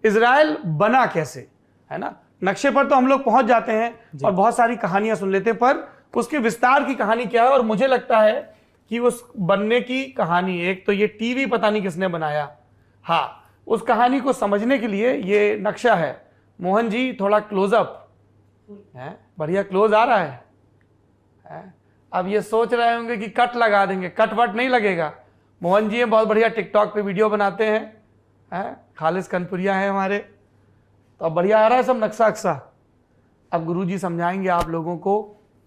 Israel बना कैसे, है ना। नक्शे पर तो हम लोग पहुंच जाते हैं और बहुत सारी कहानियां सुन लेते हैं, पर उसके विस्तार की कहानी क्या है। और मुझे लगता है कि उस बनने की कहानी, एक तो ये टीवी पता नहीं किसने बनाया, हाँ, उस कहानी को समझने के लिए ये नक्शा है। मोहन जी थोड़ा क्लोजअप है, बढ़िया क्लोज आ रहा है। अब ये सोच रहे होंगे कि कट लगा देंगे, कट वट नहीं लगेगा। मोहन जी बहुत बढ़िया टिकटॉक पे वीडियो बनाते हैं, खालिस कनपुरिया है हमारे, तो अब बढ़िया आ रहा है सब नक्शा अक्सा। अब गुरुजी समझाएंगे आप लोगों को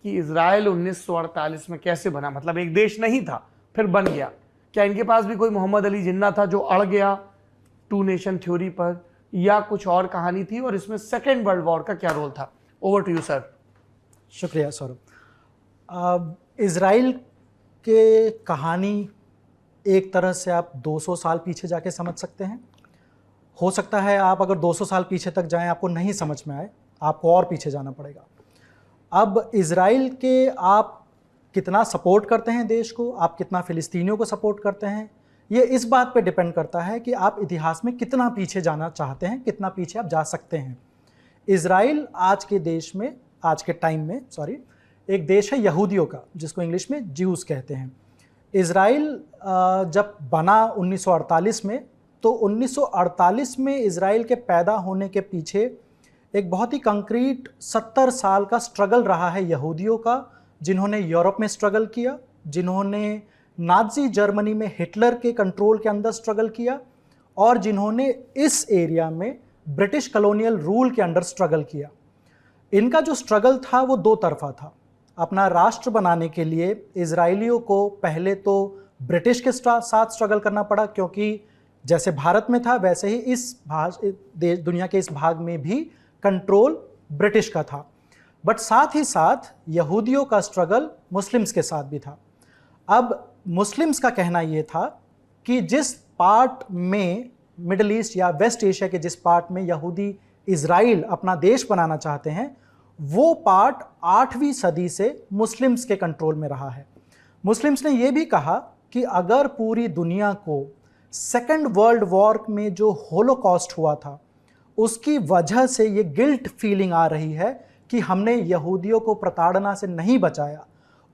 कि इजराइल 1948 में कैसे बना, मतलब एक देश नहीं था फिर बन गया। क्या इनके पास भी कोई मोहम्मद अली जिन्ना था जो अड़ गया टू नेशन थ्योरी पर, या कुछ और कहानी थी, और इसमें सेकेंड वर्ल्ड वॉर का क्या रोल था? Over to you sir. शुक्रिया सौरभ। इजराइल के कहानी एक तरह से आप 200 साल पीछे जाके समझ सकते हैं। हो सकता है आप अगर 200 साल पीछे तक जाएं आपको नहीं समझ में आए, आपको और पीछे जाना पड़ेगा। अब इजराइल के आप कितना सपोर्ट करते हैं देश को, आप कितना फ़िलिस्तीनियों को सपोर्ट करते हैं, ये इस बात पे डिपेंड करता है कि आप इतिहास में कितना पीछे जाना चाहते हैं, कितना पीछे आप जा सकते हैं। इजराइल आज के देश में, आज के टाइम में एक देश है यहूदियों का, जिसको इंग्लिश में ज्यूज़ कहते हैं। इजराइल जब बना 1948 में, तो 1948 में इजराइल के पैदा होने के पीछे एक बहुत ही कंक्रीट 70 साल का स्ट्रगल रहा है यहूदियों का, जिन्होंने यूरोप में स्ट्रगल किया, जिन्होंने नाज़ी जर्मनी में हिटलर के कंट्रोल के अंदर स्ट्रगल किया, और जिन्होंने इस एरिया में ब्रिटिश कॉलोनियल रूल के अंडर स्ट्रगल किया। इनका जो स्ट्रगल था वो दो तरफा था। अपना राष्ट्र बनाने के लिए इजराइलियों को पहले तो ब्रिटिश के साथ स्ट्रगल करना पड़ा, क्योंकि जैसे भारत में था वैसे ही इस दुनिया के इस भाग में भी कंट्रोल ब्रिटिश का था। बट साथ ही साथ यहूदियों का स्ट्रगल मुस्लिम्स के साथ भी था। अब मुस्लिम्स का कहना ये था कि जिस पार्ट में मिडिल ईस्ट या वेस्ट एशिया के जिस पार्ट में यहूदी इजराइल अपना देश बनाना चाहते हैं, वो पार्ट 8वीं सदी से मुस्लिम्स के कंट्रोल में रहा है। मुस्लिम्स ने ये भी कहा कि अगर पूरी दुनिया को सेकेंड वर्ल्ड वॉर में जो होलोकॉस्ट हुआ था उसकी वजह से ये गिल्ट फीलिंग आ रही है कि हमने यहूदियों को प्रताड़ना से नहीं बचाया,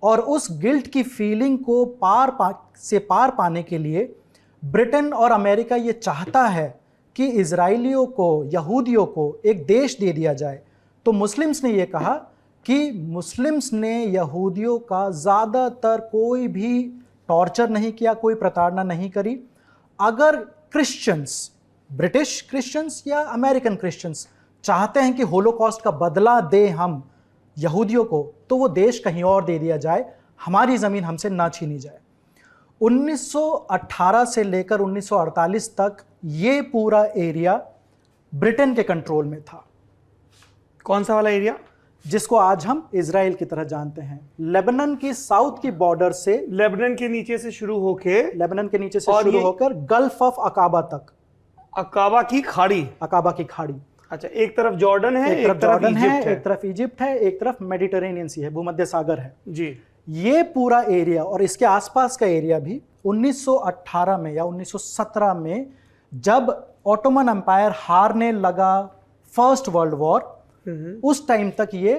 और उस गिल्ट की फीलिंग को पार पाने के लिए ब्रिटेन और अमेरिका ये चाहता है कि इजराइलियों को, यहूदियों को एक देश दे दिया जाए। तो मुस्लिम्स ने ये कहा कि मुस्लिम्स ने यहूदियों का ज़्यादातर कोई भी टॉर्चर नहीं किया, कोई प्रताड़ना नहीं करी। अगर क्रिश्चियंस, ब्रिटिश क्रिश्चियंस या अमेरिकन क्रिश्चियंस चाहते हैं कि होलोकॉस्ट का बदला दें हम यहूदियों को, तो वो देश कहीं और दे दिया जाए, हमारी ज़मीन हमसे ना छीनी जाए। 1918 से लेकर 1948 तक ये पूरा एरिया ब्रिटेन के कंट्रोल में था। कौन सा वाला एरिया? जिसको आज हम इजराइल की तरह जानते हैं। लेबनान की साउथ की बॉर्डर से, लेबनान के नीचे से शुरू होकर, लेबनान के नीचे से शुरू होकर गल्फ ऑफ अकाबा तक, अकाबा की खाड़ी, अकाबा की खाड़ी। अच्छा, एक तरफ जॉर्डन है, एक तरफ जॉर्डन है, एक तरफ इजिप्ट है, एक तरफ मेडिटेरेनियन सी है, भूमध्य सागर है जी। ये पूरा एरिया और इसके आसपास का एरिया भी 1918 में या 1917 में जब ऑटोमन एम्पायर हारने लगा फर्स्ट वर्ल्ड वॉर, उस टाइम तक ये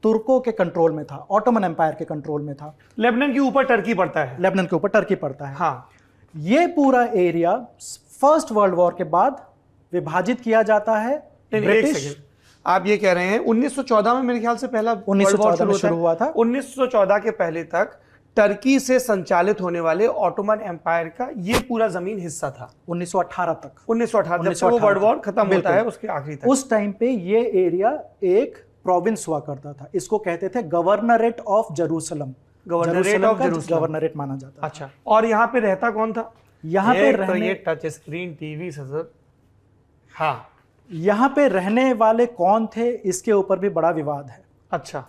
तुर्कों के कंट्रोल में था, ऑटोमन एम्पायर के कंट्रोल में था। लेबनान के ऊपर टर्की पड़ता है, लेबनान के ऊपर टर्की पड़ता है। हाँ। ये पूरा एरिया फर्स्ट वर्ल्ड वॉर के बाद विभाजित किया जाता है। ब्रिटिश, आप ये कह रहे हैं 1914 में मेरे ख्याल से पहला 1914 में शुरू हुआ था। 1914 के पहले तक टर्की से संचालित होने वाले ऑटोमन एम्पायर का ये पूरा जमीन हिस्सा था। 1918 तक, 1918 जब वो वर्ल्ड वॉर खत्म होता है उसके आखिरी तक। उस टाइम पे ये एरिया एक प्रोविंस हुआ करता था। इसको कहते थे governorate of Jerusalem. Governorate of Jerusalem governorate माना जाता था। अच्छा, और यहाँ पे रहता कौन था? यहाँ पे रहने, ये टच स्क्रीन टीवी सर, हाँ, यहाँ पे रहने वाले कौन थे इसके ऊपर भी बड़ा विवाद है। अच्छा,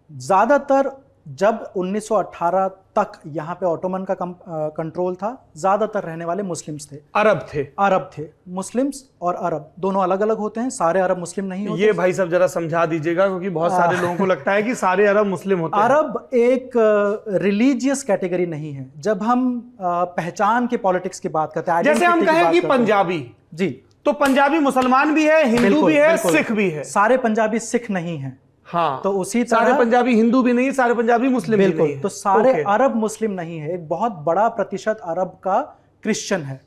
ज्यादातर जब 1918 तक यहाँ पे ऑटोमन का कंट्रोल था, ज्यादातर रहने वाले मुस्लिम्स थे, अरब थे। मुस्लिम्स और अरब दोनों अलग अलग होते हैं, सारे अरब मुस्लिम नहीं होते। ये भाई साहब जरा समझा दीजिएगा, क्योंकि बहुत सारे लोगों को लगता है कि सारे अरब मुस्लिम होते हैं। अरब एक रिलीजियस कैटेगरी नहीं है। जब हम पहचान के पॉलिटिक्स की बात करते हैं, जैसे हम कहें कि पंजाबी, जी, तो पंजाबी मुसलमान भी है, हिंदू बिल्कुल, भी है, बिल्कुल। सिख भी है। सारे पंजाबी सिख नहीं हैं। हाँ, तो उसी सारे तरह पंजाबी हिंदू भी नहीं, सारे पंजाबी मुस्लिम भी बिल्कुल, नहीं है। तो सारे ओके। अरब मुस्लिम नहीं है। एक बहुत बड़ा प्रतिशत अरब का क्रिश्चियन है।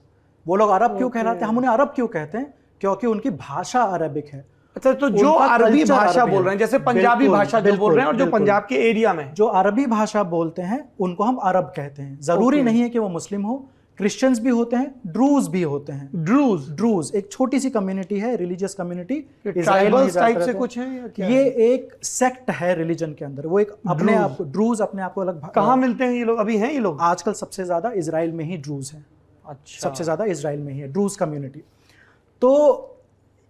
वो लोग अरब क्यों कहलाते हैं, हम उन्हें अरब क्यों कहते हैं, क्योंकि उनकी भाषा अरबिक है। अच्छा, तो जो उनका अरबी कल्चर भाषा अरबी बोल है। रहे हैं, जैसे पंजाबी बिल्कुल, भाषा जो बोल रहे हैं और जो बिल्कुल, पंजाब के एरिया में, जो अरबी भाषा बोलते हैं उनको हम अरब कहते हैं। जरूरी नहीं है कि वो मुस्लिम हो, क्रिश्चियंस भी होते हैं, ड्रूज भी होते हैं। ड्रूज एक छोटी सी कम्युनिटी है, रिलीजियस कम्युनिटी। ट्राइबल्स टाइप से कुछ है या क्या? ये एक सेक्ट है रिलीजन के अंदर। वो एक अपने आप, ड्रूज अपने आप को अलग कहाँ मिलते हैं ये लोग? अभी हैं ये लोग? आजकल सबसे ज्यादा इजराइल में ही ड्रूज हैं। अच्छा, सबसे ज्यादा इजराइल में ही है ड्रूज कम्युनिटी। तो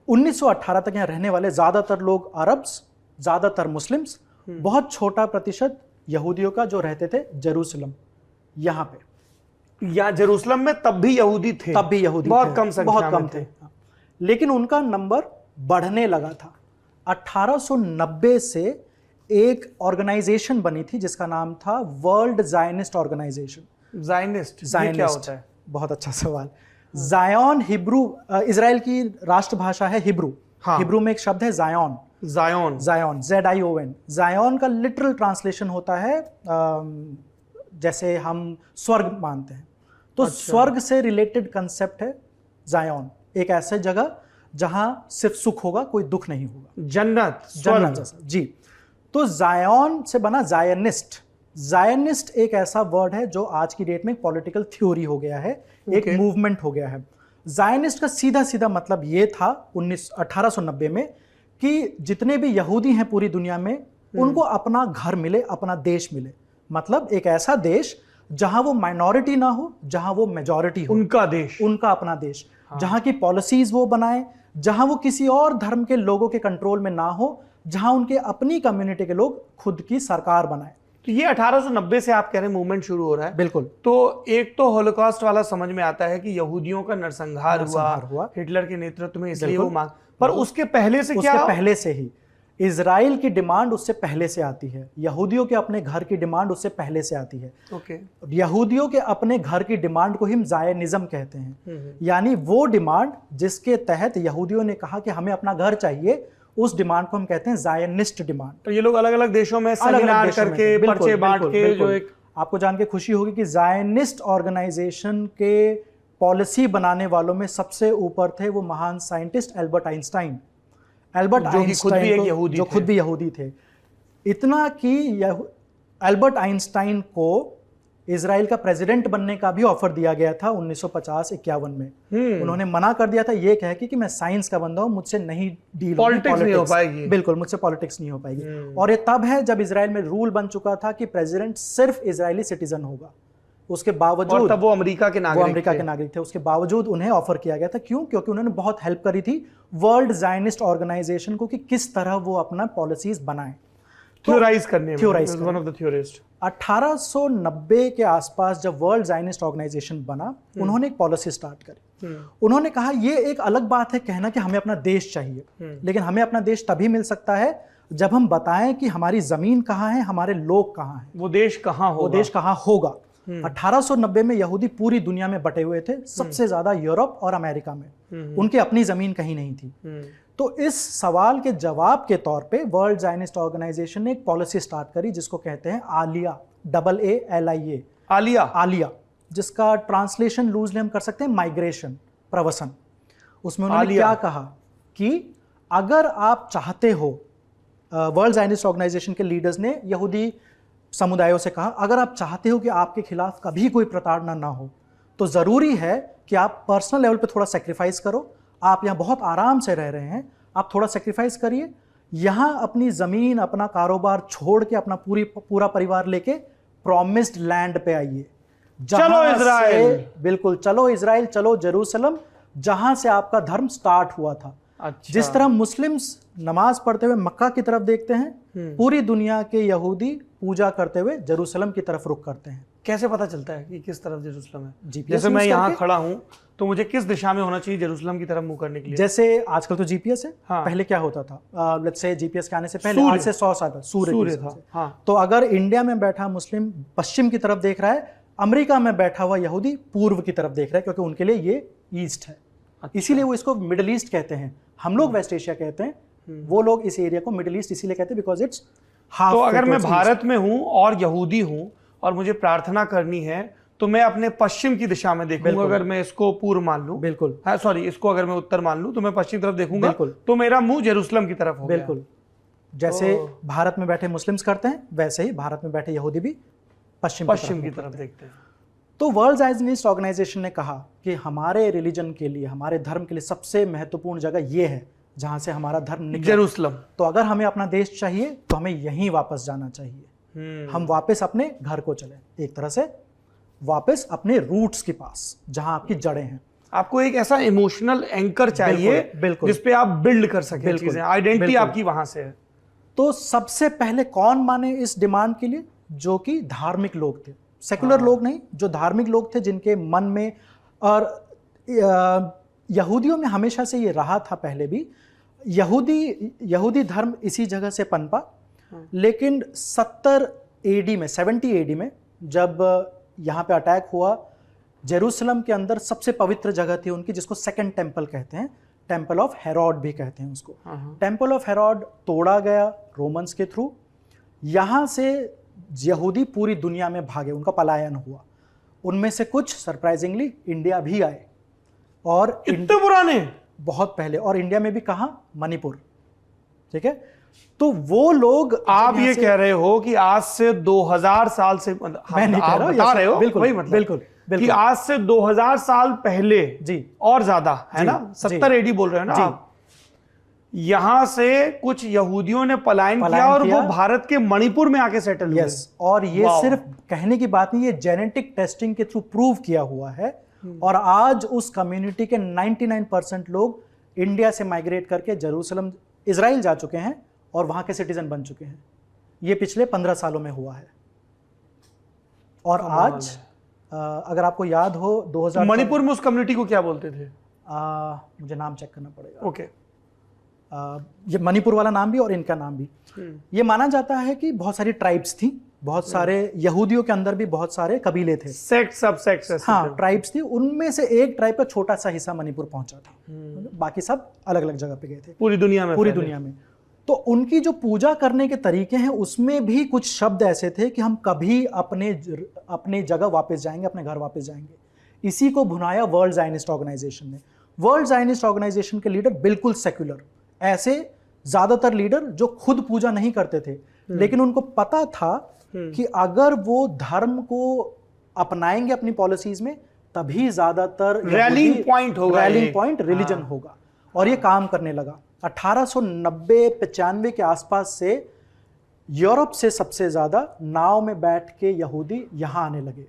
1918 तक यहाँ रहने वाले ज्यादातर लोग अरब्स, ज्यादातर मुस्लिम्स, बहुत छोटा प्रतिशत यहूदियों का जो रहते थे जेरूसलम यहाँ पे। या जेरूसलम में तब भी यहूदी थे? तब भी यहूदी बहुत थे, कम संख्या बहुत में कम थे। लेकिन उनका नंबर बढ़ने लगा था। 1890 से एक ऑर्गेनाइजेशन बनी थी जिसका नाम था वर्ल्ड जायनिस्ट ऑर्गेनाइजेशन। जायनिस्ट ये क्या होता है? बहुत अच्छा सवाल। जायन हिब्रू, इजराइल की राष्ट्रभाषा है हिब्रू। हाँ। हिब्रू में एक शब्द है जायन। जायोन। जायन, ZION। जायन का लिटरल ट्रांसलेशन होता है जैसे हम स्वर्ग मानते हैं, तो स्वर्ग से रिलेटेड कंसेप्ट है जायन। एक ऐसे जगह जहां सिर्फ सुख होगा, कोई दुख नहीं होगा, जन्नत, जन्नत जैसा। जी, तो जायन से बना जायनिस्ट। जायनिस्ट एक ऐसा वर्ड है जो आज की डेट में पॉलिटिकल थ्योरी हो गया है, एक मूवमेंट हो गया है। जायनिस्ट का सीधा सीधा मतलब ये था 1890 में कि जितने भी यहूदी हैं पूरी दुनिया में, उनको अपना घर मिले, अपना देश मिले। मतलब एक ऐसा देश जहां वो माइनॉरिटी ना हो, जहां वो मेजॉरिटी हो। उनका देश, उनका अपना देश। जहां की पॉलिसीज वो बनाए, जहां वो किसी और धर्म के लोगों के कंट्रोल में ना हो, जहां उनके अपनी कम्युनिटी के लोग खुद की सरकार बनाए। तो ये 1890 से आप कह रहे हैं मूवमेंट शुरू हो रहा है। बिल्कुल। तो एक तो होलोकॉस्ट वाला समझ में आता है कि यहूदियों का नरसंहार हुआ हिटलर के नेतृत्व में, इसलिए वो मांग, पर उसके पहले से क्या? उसके पहले से ही इजराइल की डिमांड उससे पहले से आती है। यहूदियों के अपने घर की डिमांड उससे पहले से आती है। ओके। यहूदियों के अपने घर की डिमांड को हम जायनिज्म कहते हैं। यानी वो डिमांड जिसके तहत यहूदियों ने कहा कि हमें अपना घर चाहिए, उस डिमांड को हम कहते हैं जायनिस्ट डिमांड। तो ये लोग अलग अलग देशों में सेमिनार करके, पर्चे बांट के, जो एक, आपको जान के खुशी होगी कि जायनिस्ट ऑर्गेनाइजेशन के पॉलिसी बनाने वालों में सबसे ऊपर थे वो महान scientist Albert Einstein. Albert Einstein जो खुद भी यहूदी थे। इतना कि एल्बर्ट आइंस्टाइन को इजराइल का प्रेसिडेंट बनने का भी ऑफर दिया गया था 1950-51 में। उन्होंने मना कर दिया था ये कह के कि मैं साइंस का बंदा हूं, मुझसे नहीं डील होगी, पॉलिटिक्स नहीं हो पाएगी। बिल्कुल, मुझसे पॉलिटिक्स नहीं हो पाएगी। और ये तब है जब इजराइल में रूल बन चुका था कि प्रेसिडेंट सिर्फ इजरायली सिटीजन होगा। उसके बावजूद, और तब वो अमेरिका के नागरिक थे, उसके बावजूद उन्हें ऑफर किया गया था। क्यों? क्योंकि उन्होंने बहुत हेल्प करी थी वर्ल्ड जायनिस्ट ऑर्गेनाइजेशन को कि किस तरह वो अपना पॉलिसीज बनाएं, थ्योराइज करने में। Theorise one of the theorist. 1890 के आसपास जब वर्ल्ड जायनिस्ट ऑर्गेनाइजेशन बना, उन्होंने एक पॉलिसी स्टार्ट करी। उन्होंने कहा ये एक अलग बात है कहना कि हमें अपना देश चाहिए, लेकिन हमें अपना देश तभी मिल सकता है जब हम बताएं कि हमारी जमीन कहाँ है, हमारे लोग कहाँ हैं, वो देश कहाँ होगा, वो देश कहाँ होगा। 1890 में यहूदी पूरी दुनिया में बटे हुए थे, सबसे ज्यादा यूरोप और अमेरिका में। उनकी अपनी जमीन कहीं नहीं थी। तो इस सवाल के जवाब के तौर पे वर्ल्ड जायनिस्ट ऑर्गेनाइजेशन ने एक पॉलिसी स्टार्ट करी जिसको कहते हैं आलिया, AALIA, आलिया, जिसका ट्रांसलेशन लूजली हम कर सकते हैं माइग्रेशन, प्रवसन। उसमें उन्होंने क्या कहा कि अगर आप चाहते हो, वर्ल्ड जायनिस्ट ऑर्गेनाइजेशन के लीडर्स ने यहूदी समुदायों से कहा, अगर आप चाहते हो कि आपके खिलाफ कभी कोई प्रताड़ना ना हो, तो जरूरी है कि आप पर्सनल लेवल पे थोड़ा सेक्रीफाइस करो। आप यहाँ बहुत आराम से रह रहे हैं, आप थोड़ा सेक्रीफाइस करिए, यहाँ अपनी जमीन, अपना कारोबार छोड़ के, अपना पूरा परिवार लेके प्रॉमिस्ड लैंड पे आइए। चलो इजराइल, बिल्कुल चलो इजराइल, चलो जेरूसलम, जहां से आपका धर्म स्टार्ट हुआ था। अच्छा। जिस तरह मुस्लिम्स नमाज पढ़ते हुए मक्का की तरफ देखते हैं, पूरी दुनिया के यहूदी पूजा करते हुए जेरूसलम की तरफ रुख करते हैं। कैसे पता चलता है कि किस तरफ जेरूसलम है? जीपीएस जैसे मैं यहाँ खड़ा हूँ तो मुझे किस दिशा में होना चाहिए जेरूसलम की तरफ मुंह करने के लिए? जैसे आजकल तो जीपीएस है। हाँ। पहले क्या होता था, लेट्स से जीपीएस के आने से पहले, आज से 100 साल पहले सूर्य था। हाँ। तो अगर इंडिया में बैठा मुस्लिम पश्चिम की तरफ देख रहा है, अमेरिका में बैठा हुआ यहूदी पूर्व की तरफ देख रहा है, क्योंकि उनके लिए ये ईस्ट है। इसीलिए वो इसको मिडिल ईस्ट कहते हैं, हम लोग वेस्ट एशिया कहते हैं, वो लोग इस एरिया को मिडिल ईस्ट इसीलिए कहते हैं बिकॉज इट्स हाफ। तो अगर मैं भारत में हूं और यहूदी हूं और मुझे प्रार्थना करनी है तो मैं अपने पश्चिम की दिशा में देखूंगा। अगर मैं इसको पूर्व मान लूं, बिल्कुल, हाँ सॉरी, इसको अगर मैं उत्तर मान लूं तो मैं पश्चिम तरफ देखूंगा, बिल्कुल, तो मेरा मुंह जेरूसलम की तरफ होगा। बिल्कुल, जैसे भारत में बैठे मुस्लिम्स करते हैं वैसे ही भारत में बैठे यहूदी भी पश्चिम की तरफ देखते हैं। तो वर्ल्ड ज़ायनिस्ट ऑर्गेनाइजेशन ने कहा कि हमारे रिलीजन के लिए, हमारे धर्म के लिए सबसे महत्वपूर्ण जगह ये है जहां से हमारा धर्म निकला, जेरूसलम। तो अगर हमें अपना देश चाहिए तो हमें यहीं वापस जाना चाहिए। हम वापस अपने घर को चले, एक तरह से वापस अपने रूट्स के पास जहां आपकी जड़ें हैं। आपको एक ऐसा इमोशनल एंकर चाहिए बिल्कुल, जिस पे आप बिल्ड कर सकें चीजें, आइडेंटिटी आपकी वहां से है। तो सबसे पहले कौन माने इस डिमांड के लिए? जो कि धार्मिक लोग थे, सेकुलर लोग नहीं, जो धार्मिक लोग थे जिनके मन में, और यहूदियों में हमेशा से ये रहा था पहले भी, यहूदी धर्म इसी जगह से पनपा। लेकिन 70 AD में जब यहाँ पे अटैक हुआ, जेरूसलम के अंदर सबसे पवित्र जगह थी उनकी, जिसको सेकंड टेंपल कहते हैं, टेंपल ऑफ हेरोड भी कहते हैं उसको। टेंपल ऑफ हेरोड तोड़ा गया रोमन्स के थ्रू। यहाँ से यहूदी पूरी दुनिया में भागे, उनका पलायन हुआ। उनमें से कुछ सरप्राइजिंगली इंडिया भी आए, और इतने पुराने, बहुत पहले, और इंडिया में भी कहाँ? मणिपुर, ठीक है। तो वो लोग, आप ये कह रहे हो कि आज से 2000 साल से, मैं नहीं कह रहा हूं, बता रहे हो, बिल्कुल, वही मतलब, बिल्कुल, कि आज से 2000 साल पहले जी, और ज्यादा है ना, 70 AD बोल रहे हो ना आप, यहां से कुछ यहूदियों ने पलायन किया और वो भारत के मणिपुर में आके सेटल हुए। यस, और ये सिर्फ कहने की बात नहीं, ये जेनेटिक टेस्टिंग के थ्रू प्रूव किया हुआ है। और आज उस कम्युनिटी के 99% लोग इंडिया से माइग्रेट करके जेरूसलम, इजराइल जा चुके हैं और वहां के सिटीजन बन चुके हैं। ये पिछले 15 सालों में हुआ है। और आज अगर आपको याद हो 2000, मणिपुर में उस कम्युनिटी को क्या बोलते थे? मुझे नाम चेक करना पड़ेगा। ओके। ये मणिपुर वाला नाम भी और इनका नाम भी। ये माना जाता है कि बहुत सारी ट्राइब्स थी, बहुत सारे यहूदियों के अंदर भी बहुत सारे कबीले थे, सेक्ट, सब सेक्ट, हाँ, ट्राइब्स थी। उनमें से एक ट्राइब का छोटा सा हिस्सा मणिपुर पहुंचा था, बाकी सब अलग अलग जगह पे गए थे पूरी दुनिया में। तो उनकी जो पूजा करने के तरीके हैं उसमें भी कुछ शब्द ऐसे थे कि हम कभी अपने जगह वापस जाएंगे, अपने घर वापस जाएंगे। इसी को भुनाया वर्ल्ड ज़ायनिस्ट ऑर्गेनाइजेशन ने। वर्ल्ड ज़ायनिस्ट ऑर्गेनाइजेशन के लीडर बिल्कुल सेक्युलर, ऐसे ज्यादातर लीडर जो खुद पूजा नहीं करते थे, लेकिन उनको पता था कि अगर वो धर्म को अपनाएंगे अपनी पॉलिसीज में, तभी ज्यादातर रैलिंग पॉइंट रिलीजन होगा। और ये काम करने लगा। 1890-95 के आसपास से यूरोप से सबसे ज्यादा नाव में बैठ के यहूदी यहाँ आने लगे।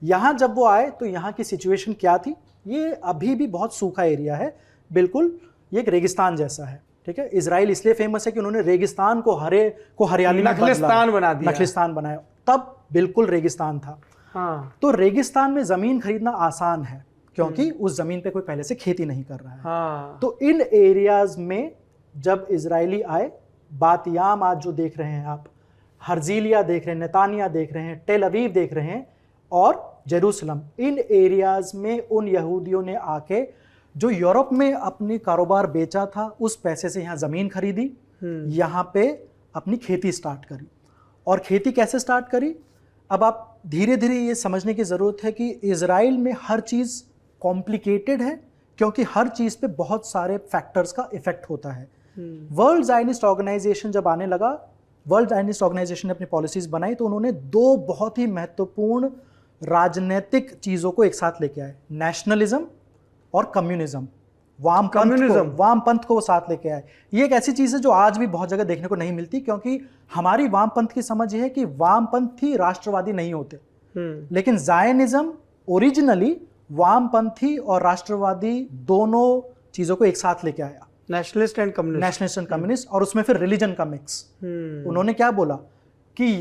यहाँ जब वो आए तो यहाँ की सिचुएशन क्या थी? ये अभी भी बहुत सूखा एरिया है, बिल्कुल ये एक रेगिस्तान जैसा है, ठीक है। इजराइल इसलिए फेमस है कि उन्होंने रेगिस्तान को हरियाली में नखलिस्तान बना दिया, नखलिस्तान बनाया। तब बिल्कुल रेगिस्तान था। हाँ। तो रेगिस्तान में जमीन खरीदना आसान है क्योंकि उस जमीन पे कोई पहले से खेती नहीं कर रहा है। हाँ। तो इन एरियाज में जब इजरायली आए, बातियाम आज जो देख रहे हैं आप, हर्जिलिया देख रहे हैं, नेतानिया देख रहे हैं, टेल अवीव देख रहे हैं, और जेरूसलम, इन एरियाज में उन यहूदियों ने आके जो यूरोप में अपनी कारोबार बेचा था उस पैसे से यहाँ ज़मीन खरीदी, यहाँ पे अपनी खेती स्टार्ट करी। और खेती कैसे स्टार्ट करी? अब आप धीरे धीरे ये समझने की ज़रूरत है कि इजराइल में हर चीज़ कॉम्प्लिकेटेड है क्योंकि हर चीज़ पे बहुत सारे फैक्टर्स का इफेक्ट होता है। वर्ल्ड ज़ायनिस्ट ऑर्गेनाइजेशन जब आने लगा, वर्ल्ड ज़ायनिस्ट ऑर्गेनाइजेशन ने अपनी पॉलिसीज़ बनाई तो उन्होंने दो बहुत ही महत्वपूर्ण राजनीतिक चीज़ों को एक साथ लेके आए, नेशनलिज्म और कम्युनिज्म। वामपंथ को वो साथ लेके आए। ये एक ऐसी चीज़ है जो आज भी बहुत जगह देखने को नहीं मिलती, क्योंकि हमारी वामपंथ की समझ ये है कि वामपंथी राष्ट्रवादी नहीं होते, लेकिन ज़ायनिज्म ओरिजिनली वामपंथी और राष्ट्रवादी दोनों चीज़ों को एक साथ लेके आया, नेशनलिस्ट एंड कम्युनिस्ट, और उसमें फिर रिलीजन का मिक्स। उन्होंने क्या बोला कि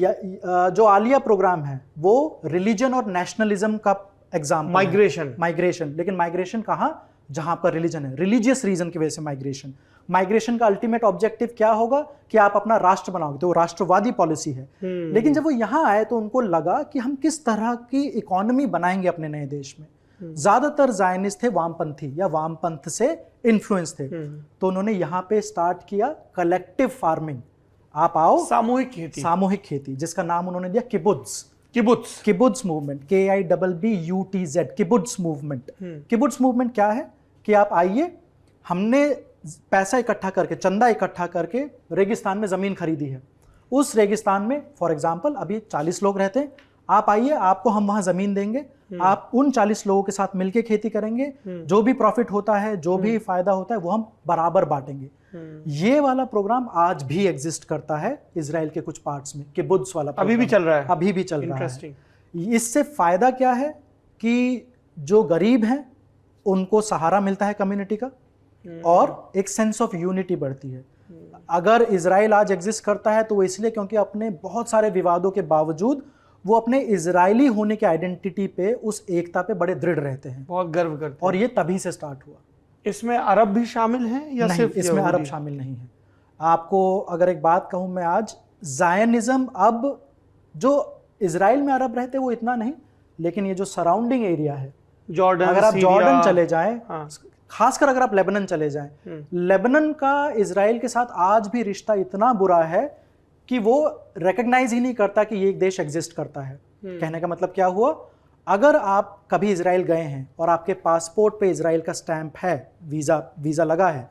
जो आलिया प्रोग्राम है वो रिलीजन और नेशनलिज्म का एग्जाम्पल, माइग्रेशन, लेकिन माइग्रेशन कहाँ? जहां आपका रिलीजन है, रिलीजियस रीजन की वजह से माइग्रेशन का अल्टीमेट ऑब्जेक्टिव क्या होगा कि आप अपना राष्ट्र बनाओगे, तो वो राष्ट्रवादी पॉलिसी है। लेकिन जब वो यहाँ आए तो उनको लगा कि हम किस तरह की इकोनॉमी बनाएंगे अपने नए देश में। ज्यादातर जायनिस्ट थे वामपंथी या वामपंथ से इन्फ्लुएंस थे। तो उन्होंने यहाँ पे स्टार्ट किया कलेक्टिव फार्मिंग। आप आओ, सामूहिक खेती, जिसका नाम उन्होंने दिया किबुत्स मूवमेंट, KIBBUTZ, किबुत्स मूवमेंट। किबुत्स मूवमेंट क्या है कि आप आइए, हमने पैसा इकट्ठा करके, चंदा इकट्ठा करके रेगिस्तान में जमीन खरीदी है। उस रेगिस्तान में फॉर एग्जांपल अभी 40 लोग रहते हैं, आप आइए, आपको हम वहां जमीन देंगे, आप उन 40 लोगों के साथ मिलके खेती करेंगे, जो भी प्रॉफिट होता है, जो भी फायदा होता है, वो हम बराबर बांटेंगे। ये वाला प्रोग्राम आज भी एग्जिस्ट करता है इजराइल के कुछ पार्ट्स में, किबुत्स वाला अभी भी चल रहा है, अभी भी चल रहा है। इससे फायदा क्या है कि जो गरीब हैं उनको सहारा मिलता है कम्युनिटी का, और एक सेंस ऑफ यूनिटी बढ़ती है। अगर इजराइल आज एग्जिस्ट करता है तो वो इसलिए क्योंकि अपने बहुत सारे विवादों के बावजूद वो अपने इजरायली होने के आइडेंटिटी पे, उस एकता पे बड़े दृढ़ रहते हैं, बहुत गर्व करते हैं। और ये तभी से स्टार्ट हुआ। इसमें अरब भी शामिल हैं या सिर्फ इसमें अरब शामिल नहीं है। आपको अगर एक बात कहूं मैं, आज जायनिज्म, अब जो इजराइल में अरब रहते वो इतना नहीं, लेकिन ये जो सराउंडिंग एरिया है, जॉर्डन, अगर आप जॉर्डन चले जाएं, हाँ। खासकर अगर आप लेबनान चले जाएं, लेबनान का इजराइल के साथ आज भी रिश्ता इतना बुरा है कि वो रिकॉग्नाइज ही नहीं करता कि ये एक देश एग्जिस्ट करता है। कहने का मतलब क्या हुआ, अगर आप कभी इजराइल गए हैं और आपके पासपोर्ट पे इजराइल का स्टैंप है, वीजा लगा है,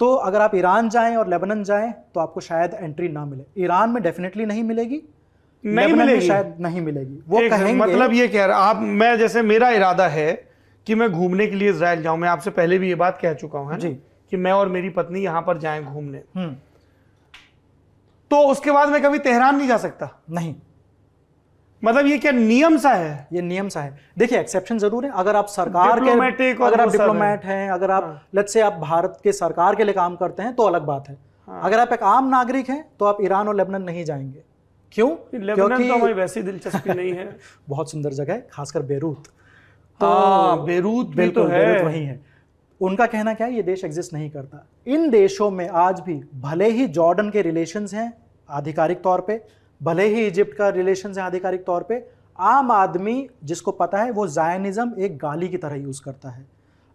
तो अगर आप ईरान जाएं और लेबनान जाएं तो आपको शायद एंट्री ना मिले। ईरान में डेफिनेटली नहीं मिलेगी, नहीं मिलेगी, शायद नहीं मिलेगी। वो कहेंगे, मतलब ये कह रहा आप, मैं जैसे मेरा इरादा है कि मैं घूमने के लिए इजराइल जाऊं, मैं आपसे पहले भी ये बात कह चुका हूं, है जी, कि मैं और मेरी पत्नी यहां पर जाएं घूमने, तो उसके बाद मैं कभी तेहरान नहीं जा सकता? नहीं, मतलब ये क्या नियम सा है? ये नियम सा है। देखिए एक्सेप्शन जरूर है, अगर आप सरकार के, अगर आप डिप्लोमेट हैं, अगर आप लेट्स से आप भारत के सरकार के लिए काम करते हैं तो अलग बात है। अगर आप एक आम नागरिक हैं तो आप ईरान और लेबनान नहीं जाएंगे। क्यों? क्योंकि तो हमें वैसी दिलचस्पी नहीं है। बहुत सुंदर जगह है, खासकर बेरूत। तो बेरूत भी तो है, बेरूत वही है। उनका कहना क्या है, ये देश एग्जिस्ट नहीं करता। इन देशों में आज भी भले ही जॉर्डन के रिलेशंस हैं आधिकारिक तौर पे, भले ही इजिप्ट का रिलेशंस है आधिकारिक तौर पे, आम आदमी जिसको पता है वो जायनिज्म एक गाली की तरह यूज करता है।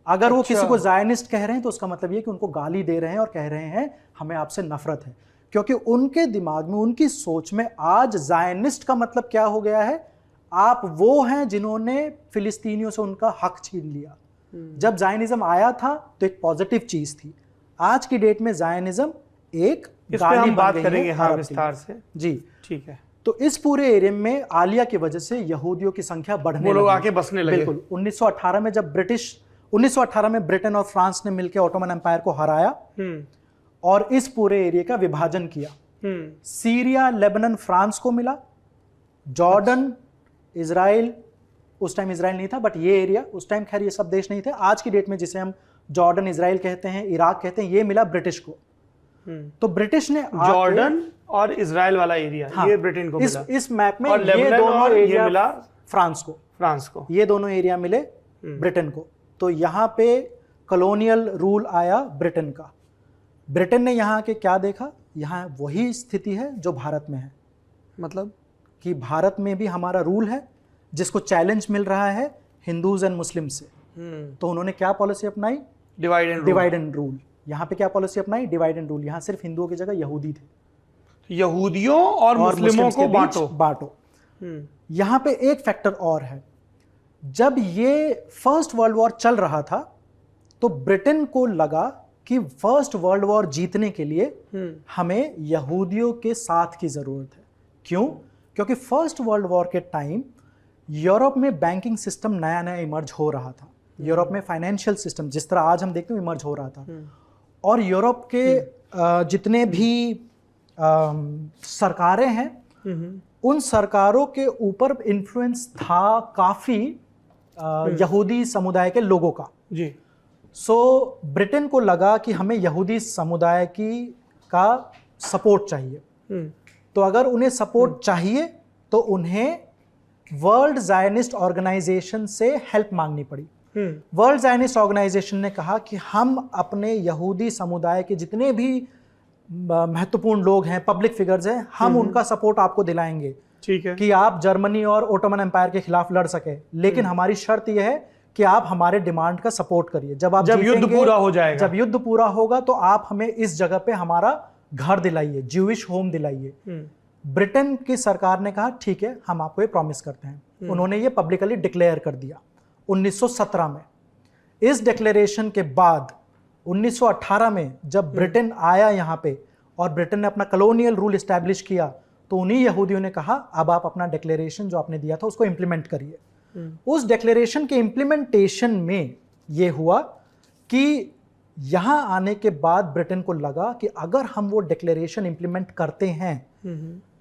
अगर वो किसी को जायनिस्ट कह रहे हैं तो उसका मतलब ये कि उनको गाली दे रहे हैं और कह रहे हैं हमें आपसे नफरत है, क्योंकि उनके दिमाग में, उनकी सोच में आज जायनिस्ट का मतलब क्या हो गया है, आप वो हैं जिन्होंने फिलिस्तीनियों से उनका हक छीन लिया। जब जायनिज्म आया था तो एक पॉजिटिव चीज थी, आज की डेट में जायनिज्म एक गाली हम बात करेंगे हाँ विस्तार से जी, ठीक है। तो इस पूरे एरिया में आलिया की वजह से यहूदियों की संख्या बढ़ने लगी, वो लोग आके बसने लगे। बिल्कुल 1918 में जब 1918 में ब्रिटेन और फ्रांस ने मिलकर ऑटोमन एम्पायर को हराया और इस पूरे एरिया का विभाजन किया। सीरिया, लेबनान फ्रांस को मिला, जॉर्डन, इजराइल, उस टाइम इजराइल नहीं था बट ये एरिया उस टाइम, खैर ये सब देश नहीं थे। आज की डेट में जिसे हम जॉर्डन, इजराइल कहते हैं, इराक कहते हैं, ये मिला ब्रिटिश को। तो ब्रिटिश ने जॉर्डन और इजराइल वाला एरिया, हाँ, ये ब्रिटेन को मिला। इस मैप में ये दोनों एरिया मिला फ्रांस को, ये दोनों एरिया मिले ब्रिटेन को। तो यहाँ पे कॉलोनियल रूल आया ब्रिटेन का। ब्रिटेन ने यहाँ के क्या देखा, यहाँ वही स्थिति है जो भारत में है, मतलब कि भारत में भी हमारा रूल है जिसको चैलेंज मिल रहा है हिंदूज एंड मुस्लिम से। तो उन्होंने क्या पॉलिसी अपनाई, डिवाइड एंड रूल। यहाँ पे क्या पॉलिसी अपनाई, डिवाइड एंड रूल। यहाँ सिर्फ हिंदुओं की जगह यहूदी थे, यहूदियों और मुस्लिमों को बांटो। यहाँ पे एक फैक्टर और है, जब ये फर्स्ट वर्ल्ड वॉर चल रहा था तो ब्रिटेन को लगा कि फर्स्ट वर्ल्ड वॉर जीतने के लिए हमें यहूदियों के साथ की जरूरत है। क्यों? क्योंकि फर्स्ट वर्ल्ड वॉर के टाइम यूरोप में बैंकिंग सिस्टम नया नया इमर्ज हो रहा था। यूरोप में फाइनेंशियल सिस्टम जिस तरह आज हम देखते हैं इमर्ज हो रहा था, और यूरोप के जितने भी सरकारें हैं उन सरकारों के ऊपर इन्फ्लुएंस था काफी यहूदी समुदाय के लोगों का जी। सो ब्रिटेन को लगा कि हमें यहूदी समुदाय का सपोर्ट चाहिए। तो अगर उन्हें सपोर्ट चाहिए तो उन्हें वर्ल्ड जायनिस्ट ऑर्गेनाइजेशन से हेल्प मांगनी पड़ी। वर्ल्ड जायनिस्ट ऑर्गेनाइजेशन ने कहा कि हम अपने यहूदी समुदाय के जितने भी महत्वपूर्ण लोग हैं, पब्लिक फिगर्स हैं, हम उनका सपोर्ट आपको दिलाएंगे, ठीक है, कि आप जर्मनी और ओटोमन एम्पायर के खिलाफ लड़ सके, लेकिन हमारी शर्त यह है कि आप हमारे डिमांड का सपोर्ट करिए, जब युद्ध पूरा हो जाएगा, जब युद्ध पूरा होगा तो आप हमें इस जगह पे हमारा घर दिलाइए, ज्यूइश होम दिलाइए। ब्रिटेन की सरकार ने कहा ठीक है, हम आपको ये प्रॉमिस करते हैं। उन्होंने ये पब्लिकली डिक्लेयर कर दिया 1917 में। इस डिक्लेरेशन के बाद 1918 में जब ब्रिटेन आया यहाँ पे और ब्रिटेन ने अपना कॉलोनियल रूल एस्टैब्लिश किया, तो उन्हीं यहूदियों ने कहा अब आप अपना डिक्लेरेशन जो आपने दिया था उसको इंप्लीमेंट करिए। उस डिक्लेरेशन के इंप्लीमेंटेशन में ये हुआ कि यहां आने के बाद ब्रिटेन को लगा कि अगर हम वो डिक्लेरेशन इंप्लीमेंट करते हैं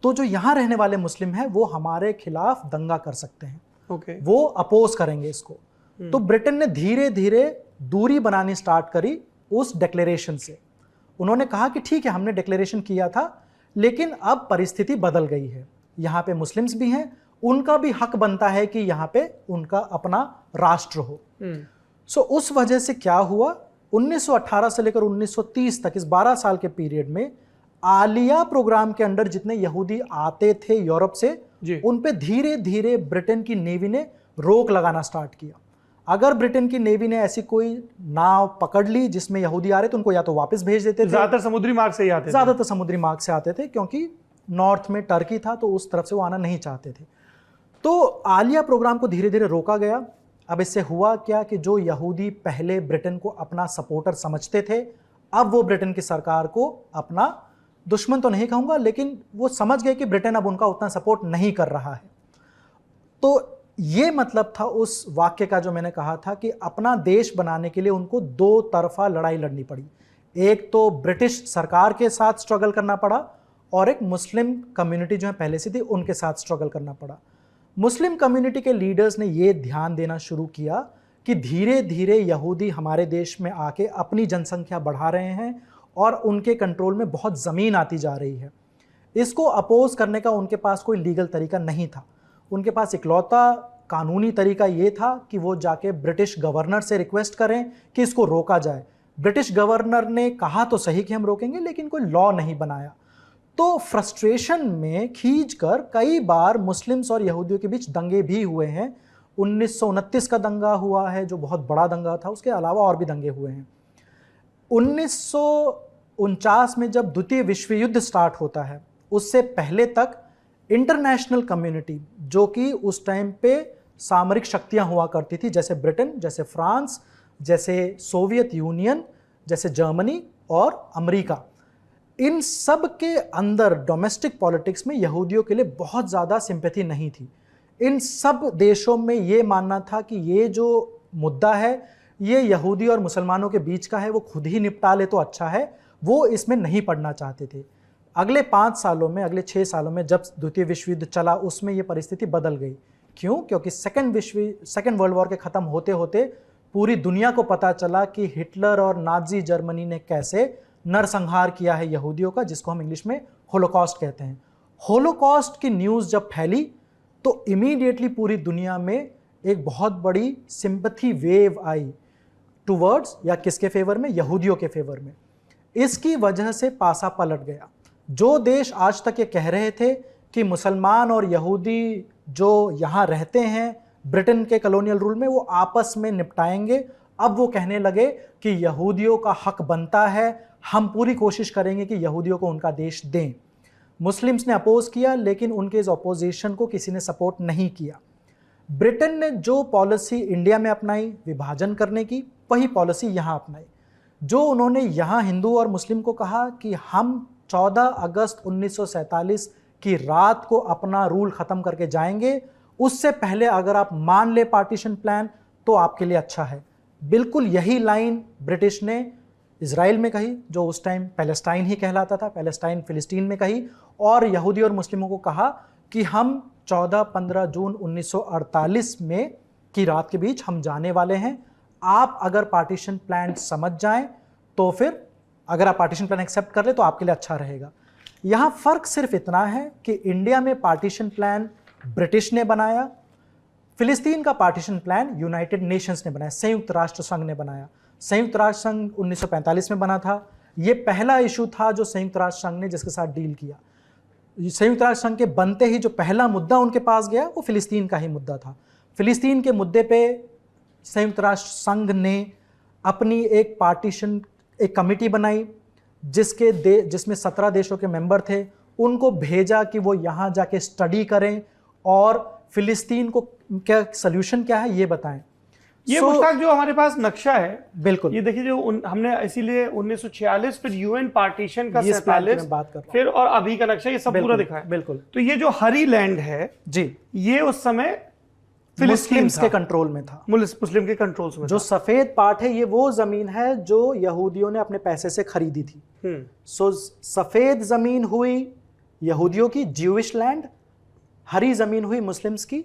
तो जो यहां रहने वाले मुस्लिम हैं वो हमारे खिलाफ दंगा कर सकते हैं, वो अपोज करेंगे इसको। तो ब्रिटेन ने धीरे धीरे दूरी बनानी स्टार्ट करी उस डिक्लेरेशन से। उन्होंने कहा कि ठीक है, हमने डिक्लेरेशन किया था लेकिन अब परिस्थिति बदल गई है, यहाँ पे मुस्लिम्स भी हैं, उनका भी हक बनता है कि यहाँ पे उनका अपना राष्ट्र हो। सो उस वजह से क्या हुआ, 1918 से लेकर 1930 तक इस 12 साल के पीरियड में आलिया प्रोग्राम के अंडर जितने यहूदी आते थे यूरोप से, उन पे धीरे धीरे ब्रिटेन की नेवी ने रोक लगाना स्टार्ट किया। अगर ब्रिटेन की नेवी ने ऐसी कोई नाव पकड़ ली जिसमें यहूदी आ रहे थे, उनको या तो वापस भेज देते थे, ज्यादातर समुद्री मार्ग से ही आते थे, ज्यादातर समुद्री मार्ग से आते थे क्योंकि नॉर्थ में टर्की था तो उस तरफ से वो आना नहीं चाहते थे। तो आलिया प्रोग्राम को धीरे धीरे रोका गया। अब इससे हुआ क्या कि जो यहूदी पहले ब्रिटेन को अपना सपोर्टर समझते थे, अब वो ब्रिटेन की सरकार को अपना दुश्मन तो नहीं कहूंगा, लेकिन वो समझ गए कि ब्रिटेन अब उनका उतना सपोर्ट नहीं कर रहा है। तो ये मतलब था उस वाक्य का जो मैंने कहा था कि अपना देश बनाने के लिए उनको दो तरफा लड़ाई लड़नी पड़ी। एक तो ब्रिटिश सरकार के साथ स्ट्रगल करना पड़ा और एक मुस्लिम कम्युनिटी जो है पहले से थी उनके साथ स्ट्रगल करना पड़ा। मुस्लिम कम्युनिटी के लीडर्स ने ये ध्यान देना शुरू किया कि धीरे धीरे यहूदी हमारे देश में आके अपनी जनसंख्या बढ़ा रहे हैं और उनके कंट्रोल में बहुत ज़मीन आती जा रही है। इसको अपोज करने का उनके पास कोई लीगल तरीका नहीं था। उनके पास इकलौता कानूनी तरीका ये था कि वो जाके ब्रिटिश गवर्नर से रिक्वेस्ट करें कि इसको रोका जाए। ब्रिटिश गवर्नर ने कहा तो सही कि हम रोकेंगे, लेकिन कोई लॉ नहीं बनाया। तो फ्रस्ट्रेशन में खींचकर कई बार मुस्लिम्स और यहूदियों के बीच दंगे भी हुए हैं। 1929 का दंगा हुआ है जो बहुत बड़ा दंगा था, उसके अलावा और भी दंगे हुए हैं। 1949 में जब द्वितीय विश्व युद्ध स्टार्ट होता है, उससे पहले तक इंटरनेशनल कम्युनिटी जो कि उस टाइम पे सामरिक शक्तियां हुआ करती थी, जैसे ब्रिटेन, जैसे फ्रांस, जैसे सोवियत यूनियन, जैसे जर्मनी और अमेरिका, इन सब के अंदर डोमेस्टिक पॉलिटिक्स में यहूदियों के लिए बहुत ज़्यादा सिंपैथी नहीं थी। इन सब देशों में ये मानना था कि ये जो मुद्दा है ये यहूदी और मुसलमानों के बीच का है, वो खुद ही निपटा ले तो अच्छा है, वो इसमें नहीं पड़ना चाहते थे। अगले 5 सालों में, अगले 6 सालों में जब द्वितीय विश्व युद्ध चला, उसमें ये परिस्थिति बदल गई। क्यों? क्योंकि सेकेंड वर्ल्ड वॉर के ख़त्म होते होते पूरी दुनिया को पता चला कि हिटलर और नाजी जर्मनी ने कैसे नरसंहार किया है यहूदियों का, जिसको हम इंग्लिश में होलोकॉस्ट कहते हैं। होलोकॉस्ट की न्यूज़ जब फैली तो इमीडिएटली पूरी दुनिया में एक बहुत बड़ी सिंपैथी वेव आई टुवर्ड्स, या किसके फेवर में? यहूदियों के फेवर में। इसकी वजह से पासा पलट गया। जो देश आज तक ये कह रहे थे कि मुसलमान और यहूदी जो यहाँ रहते हैं ब्रिटेन के कॉलोनियल रूल में वो आपस में निपटाएंगे, अब वो कहने लगे कि यहूदियों का हक बनता है, हम पूरी कोशिश करेंगे कि यहूदियों को उनका देश दें। मुस्लिम्स ने अपोज किया, लेकिन उनके इस अपोजिशन को किसी ने सपोर्ट नहीं किया। ब्रिटेन ने जो पॉलिसी इंडिया में अपनाई विभाजन करने की, वही पॉलिसी यहाँ अपनाई। जो उन्होंने यहाँ हिंदू और मुस्लिम को कहा कि हम 14 अगस्त 1947 की रात को अपना रूल ख़त्म करके जाएंगे, उससे पहले अगर आप मान ले पार्टीशन प्लान तो आपके लिए अच्छा है। बिल्कुल यही लाइन ब्रिटिश ने इजराइल में कही, जो उस टाइम पैलेस्टाइन ही कहलाता था, पैलेस्टाइन फिलिस्तीन में कही, और यहूदी और मुस्लिमों को कहा कि हम 14-15 जून 1948 में की रात के बीच हम जाने वाले हैं। आप अगर पार्टीशन प्लान समझ जाएं तो फिर अगर आप पार्टीशन प्लान एक्सेप्ट कर ले तो आपके लिए अच्छा रहेगा। यहाँ फ़र्क सिर्फ इतना है कि इंडिया में पार्टीशन प्लान ब्रिटिश ने बनाया, फिलिस्तीन का पार्टीशन प्लान यूनाइटेड नेशंस ने बनाया, संयुक्त राष्ट्र संघ ने बनाया। संयुक्त राष्ट्र संघ 1945 में बना था। ये पहला इशू था जो संयुक्त राष्ट्र संघ ने जिसके साथ डील किया। संयुक्त राष्ट्र संघ के बनते ही जो पहला मुद्दा उनके पास गया वो फिलिस्तीन का ही मुद्दा था। फिलिस्तीन के मुद्दे पे संयुक्त राष्ट्र संघ ने अपनी एक पार्टीशन, एक कमिटी बनाई जिसमें 17 देशों के मेंबर थे, उनको भेजा कि वो यहाँ जाके स्टडी करें और फिलिस्तीन को क्या सल्यूशन क्या है ये बताएं। ये मुश्ताक जो हमारे पास नक्शा है, बिल्कुल ये देखिए जो हमने इसीलिए 1946 फिर यूएन पार्टीशन का 47 बात कर रहा हूं। फिर और अभी का नक्शा, ये सब पूरा दिखा है। बिल्कुल। तो ये जो हरी लैंड है जी, ये उस समय फिलिस्तीन के कंट्रोल में था, मुस्लिम के कंट्रोल में। जो सफेद पार्ट है ये वो जमीन है जो यहूदियों ने अपने पैसे से खरीदी थी। सो सफेद जमीन हुई यहूदियों की, ज्यूइश लैंड, हरी जमीन हुई मुस्लिम्स की,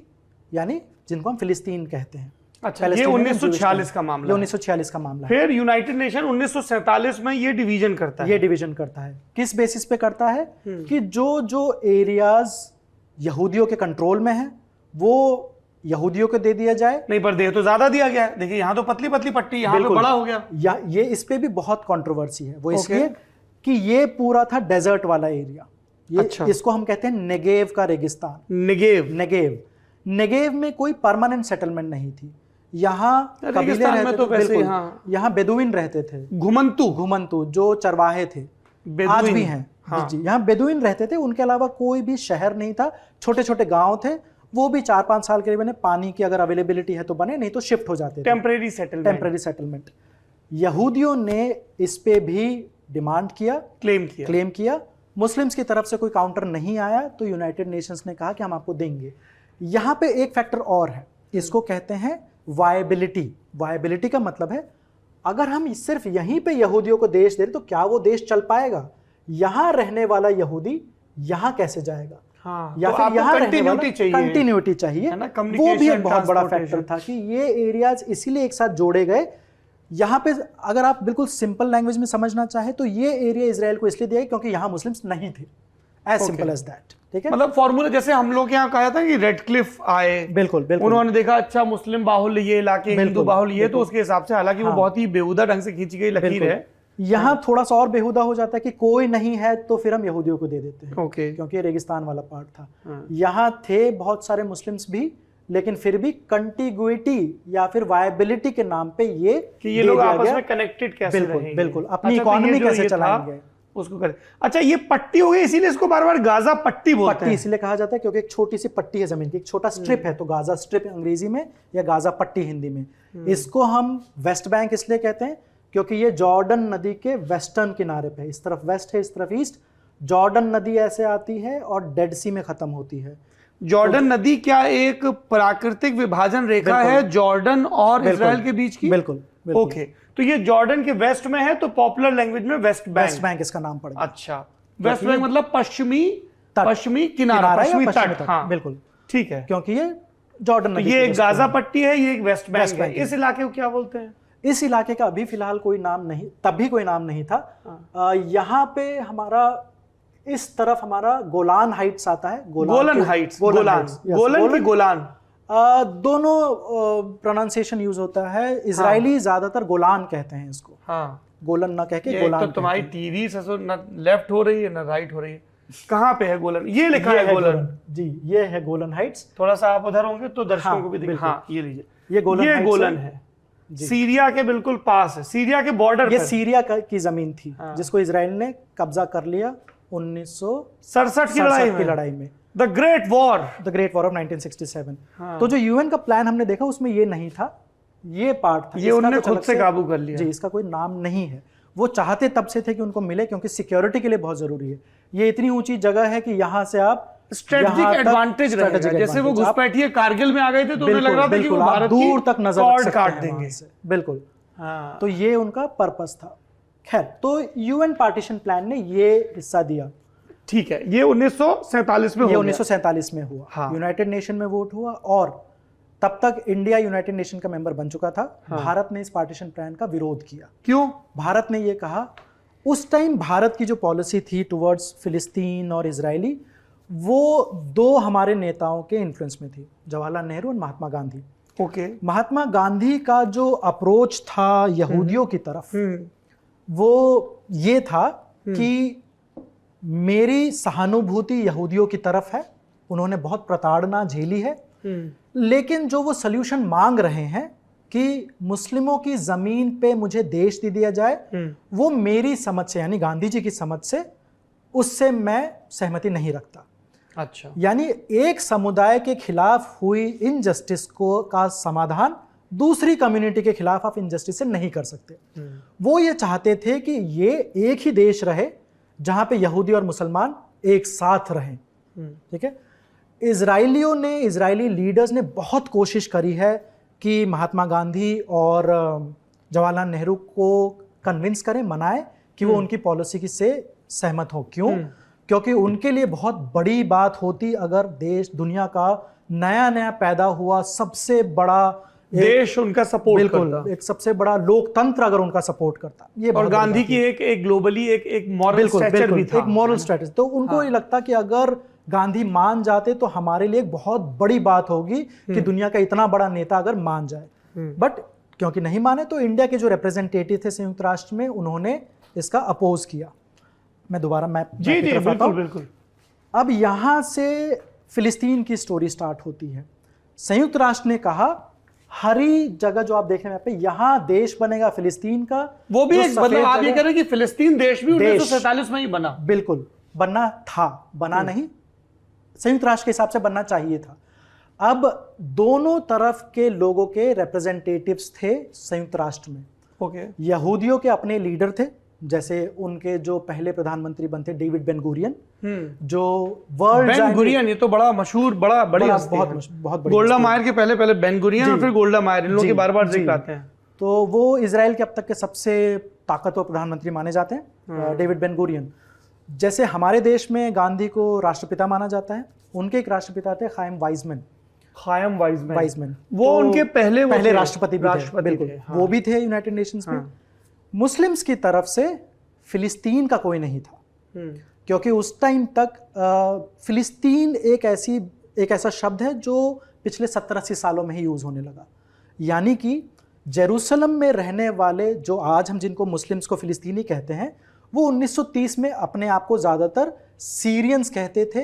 यानी जिनको हम फिलिस्तीन कहते हैं। अच्छा, ये 1946 का मामला, 1946 का मामला। फिर यूनाइटेड नेशन 1947 में ये डिवीजन करता है। ये डिवीजन करता है किस बेसिस पे करता है कि जो एरियाज यहूदियों के कंट्रोल में है वो यहूदियों को दे दिया जाए। नहीं, पर दे तो ज्यादा दिया गया है। देखिए यहाँ तो पतली पतली पट्टी, यहाँ पे बड़ा हो गया। ये इस पे भी बहुत कंट्रोवर्सी है। वो इसलिए कि ये पूरा था डेजर्ट वाला एरिया। ये अच्छा। इसको हम कहते हैं नेगेव का रेगिस्तान। नेगेव में कोई परमानेंट सेटलमेंट नहीं थी। यहाँ कबीले रहते तो थे, यहाँ बेदुइन रहते थे, घुमंतू जो चरवाहे थे, आज भी हैं। हाँ। जी, यहाँ बेदुइन रहते थे। उनके अलावा कोई भी शहर नहीं था, छोटे छोटे गांव थे। वो भी 4-5 साल के लिए बने, पानी की अगर अवेलेबिलिटी है तो बने, नहीं तो शिफ्ट हो जाते थे। Temporary settlement. यहूदियों ने इस पे भी डिमांड किया, क्लेम किया। मुस्लिम्स की तरफ से कोई काउंटर नहीं आया, तो यूनाइटेड नेशंस ने कहा कि हम आपको देंगे। यहाँ पे एक फैक्टर और है, इसको कहते हैं वायबिलिटी का मतलब है अगर हम सिर्फ यहीं पे यहूदियों को देश दे रहे तो क्या वो देश चल पाएगा? यहाँ रहने वाला यहूदी यहाँ कैसे जाएगा? हाँ, या तो फिर यहाँ कंटिन्यूटी चाहिए। वो भी एक बहुत बड़ा फैक्टर था कि ये एरियाज इसीलिए एक साथ जोड़े गए। यहाँ पे अगर आप बिल्कुल सिंपल लैंग्वेज में समझना चाहे तो ये एरिया इजराइल को इसलिए दिया क्योंकि यहाँ मुस्लिम्स नहीं थे। As simple as that. ठीक है, मतलब फॉर्मूला जैसे हम लोग यहाँ कहा था कि रेड क्लिफ आए, बिल्कुल उन्होंने देखा अच्छा मुस्लिम बाहुल्य ये इलाके, हिंदू बाहुल्य ये, तो उसके हिसाब से, हालांकि वो बहुत ही बेहुदा ढंग से खींची गई लकीर है। यहाँ थोड़ा सा और बेहुदा हो जाता है कि कोई नहीं है तो फिर हम यहूदियों को दे देते हैं। क्योंकि ये रेगिस्तान वाला पार्ट था। यहाँ थे बहुत सारे मुस्लिम्स भी, लेकिन फिर भी कंटिग्यूटी या फिर वायबिलिटी के नाम पे ये लोग आपस में कनेक्टेड कैसे रहेंगे, बिल्कुल अपनी इकोनॉमी कैसे चलाएंगे उसको करें। अच्छा, ये पट्टी हो गई, इसीलिए इसको बार बार गाजा पट्टी बोलते हैं। इसलिए कहा जाता है क्योंकि एक छोटी सी पट्टी है जमीन की, एक छोटा स्ट्रिप है, तो गाजा स्ट्रिप अंग्रेजी में या गाजा पट्टी हिंदी में। इसको हम वेस्ट बैंक इसलिए कहते हैं क्योंकि ये जॉर्डन नदी के वेस्टर्न किनारे पे है। इस तरफ वेस्ट है, इस तरफ ईस्ट। जॉर्डन नदी ऐसे आती है और डेड सी में खत्म होती है। जॉर्डन नदी क्या एक प्राकृतिक विभाजन रेखा है जॉर्डन और इजराइल के बीच की? बिल्कुल। ओके, तो ये जॉर्डन के वेस्ट में है, तो पॉपुलर लैंग्वेज में वेस्ट बैंक इसका नाम पड़ेगा। अच्छा, वेस्ट बैंक मतलब पश्चिमी किनारा, पश्चिमी तट। हाँ, बिल्कुल ठीक है, क्योंकि ये जॉर्डन नदी, ये एक गाजा पट्टी है, ये एक वेस्ट बैंक है। इस इलाके को क्या बोलते हैं? इस इलाके का अभी फिलहाल कोई नाम नहीं, तब भी कोई नाम नहीं था। यहाँ पे हमारा इस तरफ हमारा गोलान हाइट्स आता है। गोलन की गोलान, दोनों प्रोनाउंसिएशन यूज होता है। इजरायली ज्यादातर गोलान कहते हैं इसको। हाँ, गोलन ना कह के गोलान। तो तुम्हारी टीवी से ना लेफ्ट हो रही है ना राइट हो रही है। कहाँ पे है गोलन? ये लिखा है गोलन जी, ये है गोलन हाइट्स। थोड़ा सा आप उधर होंगे तो दर्शकों को भी दिख। हाँ, ये लीजिए, ये गोलन है। सीरिया के बिल्कुल पास है, सीरिया के बॉर्डर। ये सीरिया की जमीन थी जिसको इजराइल ने कब्जा कर लिया 1967 की लड़ाई में। The great war of 1967। तो जो यूएन का प्लान हमने देखा उसमें ये नहीं था, ये पार्ट था। ये उन्होंने खुद से काबू कर लिया। जी, इसका कोई नाम नहीं है। वो चाहते तब से थे कि उनको मिले, क्योंकि सिक्योरिटी के लिए बहुत जरूरी है। ये इतनी ऊंची जगह है कि यहाँ से आप स्ट्रेटेजिक एडवांटेज रहेगा। जैसे वो घुसपैठिए कारगिल में आ गए थे तो उन्हें लग रहा था कि वो भारत दूर तक नजर काट देंगे। बिल्कुल। तो ये उनका पर्पस था। खैर, तो यूएन पार्टीशन प्लान ने ये हिस्सा दिया। ठीक है, ये 1947 में हुआ। 1947 में हुआ। हाँ। यूनाइटेड नेशन में वोट हुआ और तब तक इंडिया यूनाइटेड नेशन का मेंबर बन चुका था। हाँ। भारत ने इस पार्टीशन प्लान का विरोध किया। क्यों? भारत ने ये कहा, उस टाइम भारत की जो पॉलिसी थी टुवर्ड्स फिलिस्तीन और इजरायली, वो दो हमारे नेताओं के इन्फ्लुएंस में थी, जवाहरलाल नेहरू और महात्मा गांधी। ओके। महात्मा गांधी का जो अप्रोच था यहूदियों की तरफ, वो ये था कि मेरी सहानुभूति यहूदियों की तरफ है, उन्होंने बहुत प्रताड़ना झेली है, लेकिन जो वो सल्यूशन मांग रहे हैं कि मुस्लिमों की जमीन पे मुझे देश दे दिया जाए, वो मेरी समझ से यानी गांधी जी की समझ से उससे मैं सहमति नहीं रखता। अच्छा, यानी एक समुदाय के खिलाफ हुई इनजस्टिस को का समाधान दूसरी कम्युनिटी के खिलाफ आप इनजस्टिस से नहीं कर सकते। वो ये चाहते थे कि ये एक ही देश रहे जहां पे यहूदी और मुसलमान एक साथ रहें। ठीक है, इजरायली लीडर्स ने बहुत कोशिश करी है कि महात्मा गांधी और जवाहरलाल नेहरू को कन्विंस करें, मनाए कि वो उनकी पॉलिसी की से सहमत हो। क्यों? क्योंकि उनके लिए बहुत बड़ी बात होती अगर देश दुनिया का नया पैदा हुआ सबसे बड़ा देश उनका सपोर्ट करता, एक सबसे बड़ा लोकतंत्र अगर उनका सपोर्ट करता। ये और गांधी की एक ग्लोबली एक मॉरल स्ट्रक्चर भी था, एक मॉरल स्ट्रैटेजी। तो उनको ये लगता कि अगर गांधी मान जाते तो हमारे लिए एक बहुत बड़ी बात होगी कि दुनिया का इतना बड़ा नेता अगर मान जाए। बट क्योंकि नहीं माने तो इंडिया के जो रिप्रेजेंटेटिव थे संयुक्त राष्ट्र में, उन्होंने इसका अपोज किया। मैं दोबारा मैप जी जी बिल्कुल। अब यहां से फिलिस्तीन की स्टोरी स्टार्ट होती है। संयुक्त राष्ट्र ने कहा हरी जगह जो आप देख रहे हैं पे, यहां देश बनेगा फिलिस्तीन का। वो भी एक मतलब आप ये कह रहे हैं कि फिलिस्तीन देश भी 1947 में ही बना? बिल्कुल, बनना था, बना नहीं, संयुक्त राष्ट्र के हिसाब से बनना चाहिए था। अब दोनों तरफ के लोगों के रिप्रेजेंटेटिव्स थे संयुक्त राष्ट्र में। ओके, यहूदियों के अपने लीडर थे, जैसे उनके जो पहले प्रधानमंत्री बनते डेविड बेन गुरियन, जो वर्ल्ड बेन गुरियन, ये तो बड़ा मशहूर, बड़ी बहुत बड़ी गोल्डा मायर के पहले बेन गुरियन और फिर गोल्डा मायर, इन लोगों के बार-बार जिक्र आते हैं। तो वो इजराइल के अब तक के सबसे ताकतवर प्रधानमंत्री माने जाते हैं, डेविड बेन गुरियन। जैसे हमारे देश में गांधी को राष्ट्रपिता माना जाता है, उनके एक राष्ट्रपिता थे खायम वाइजमैन। वो तो उनके पहले राष्ट्रपति भी थे, बिल्कुल, वो भी थे यूनाइटेड नेशंस में। मुस्लिम्स की तरफ से फिलिस्तीन का कोई नहीं था, क्योंकि उस टाइम तक फिलिस्तीन एक ऐसा शब्द है जो पिछले 70-80 सालों में ही यूज होने लगा। यानी कि जेरूसलम में रहने वाले जो आज हम जिनको मुस्लिम्स को फिलिस्तीनी कहते हैं, वो 1930 में अपने आप को ज़्यादातर सीरियंस कहते थे